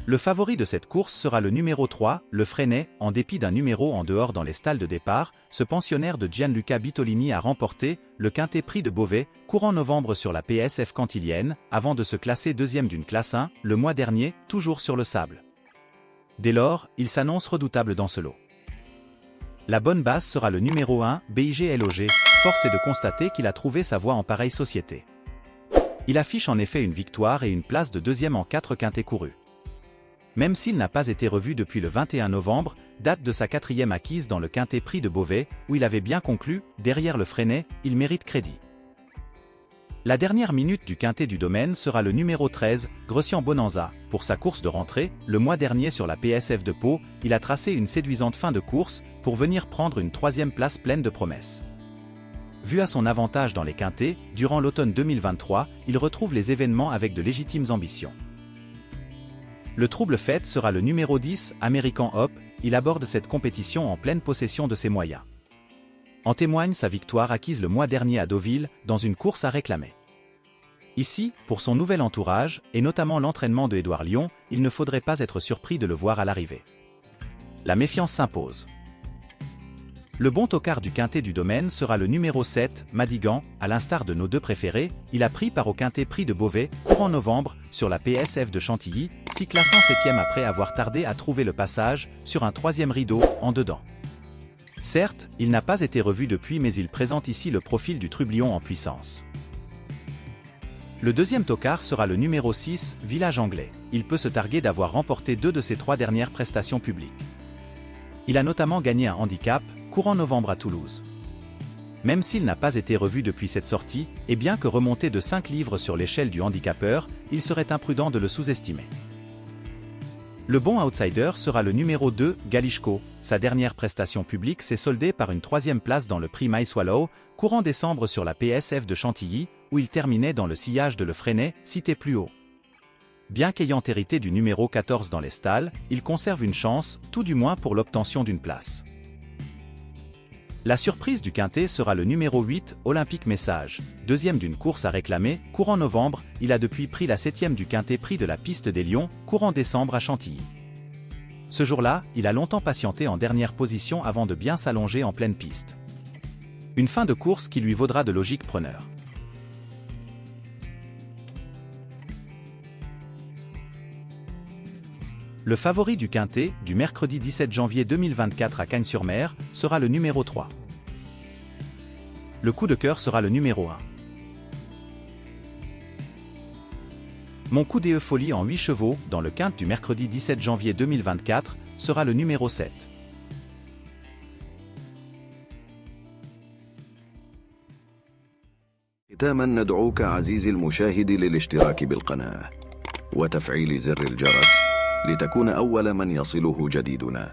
Le favori de cette course sera le numéro 3, le Freinet, en dépit d'un numéro en dehors dans les stalles de départ. Ce pensionnaire de Gianluca Bitolini a remporté le Quintet Prix de Beauvais, courant novembre sur la PSF cantilienne, avant de se classer deuxième d'une classe 1, le mois dernier, toujours sur le sable. Dès lors, il s'annonce redoutable dans ce lot. La bonne base sera le numéro 1, BIG LOG, force est de constater qu'il a trouvé sa voie en pareille société. Il affiche en effet une victoire et une place de deuxième en 4 quintets courus. Même s'il n'a pas été revu depuis le 21 novembre, date de sa 4e acquise dans le Quintet Prix de Beauvais, où il avait bien conclu, derrière le Freinet, il mérite crédit. La dernière minute du Quintet du Domaine sera le numéro 13, Grecian Bonanza. Pour sa course de rentrée, le mois dernier sur la PSF de Pau, il a tracé une séduisante fin de course, pour venir prendre une 3e place pleine de promesses. Vu à son avantage dans les quintets, durant l'automne 2023, il retrouve les événements avec de légitimes ambitions. Le trouble fête sera le numéro 10, American Hop, il aborde cette compétition en pleine possession de ses moyens. En témoigne sa victoire acquise le mois dernier à Deauville, dans une course à réclamer. Ici, pour son nouvel entourage, et notamment l'entraînement de Édouard Lyon, il ne faudrait pas être surpris de le voir à l'arrivée. La méfiance s'impose. Le bon tocard du Quintet du Domaine sera le numéro 7, Madigan. À l'instar de nos deux préférés, il a pris part au Quintet Prix de Beauvais, courant novembre, sur la PSF de Chantilly, s'y classant 7e après avoir tardé à trouver le passage, sur un 3e rideau, en dedans. Certes, il n'a pas été revu depuis mais il présente ici le profil du trublion en puissance. Le deuxième tocard sera le numéro 6, Village Anglais. Il peut se targuer d'avoir remporté 2 de ses 3 dernières prestations publiques. Il a notamment gagné un handicap, courant novembre à Toulouse. Même s'il n'a pas été revu depuis cette sortie, et bien que remonté de 5 livres sur l'échelle du handicapeur, il serait imprudent de le sous-estimer. Le bon outsider sera le numéro 2, Galichko. Sa dernière prestation publique s'est soldée par une 3e place dans le prix My Swallow, courant décembre sur la PSF de Chantilly, où il terminait dans le sillage de Le Freinet, cité plus haut. Bien qu'ayant hérité du numéro 14 dans les stalles, il conserve une chance, tout du moins pour l'obtention d'une place. La surprise du Quintet sera le numéro 8, Olympique Message. Deuxième d'une course à réclamer, courant novembre, il a depuis pris la 7e du Quintet Prix de la Piste des Lions, courant décembre à Chantilly. Ce jour-là, il a longtemps patienté en dernière position avant de bien s'allonger en pleine piste. Une fin de course qui lui vaudra de logique preneur. Le favori du Quintet, du mercredi 17 janvier 2024 à Cagnes-sur-Mer, sera le numéro 3. Le coup de cœur sera le numéro 1. Mon coup d'e folie en 8 chevaux, dans le Quinte du mercredi 17 janvier 2024, sera le numéro 7. ختاما ندعوك عزيزي المشاهد للاشتراك بالقناة وتفعيل زر الجرس لتكون أول من يصله جديدنا.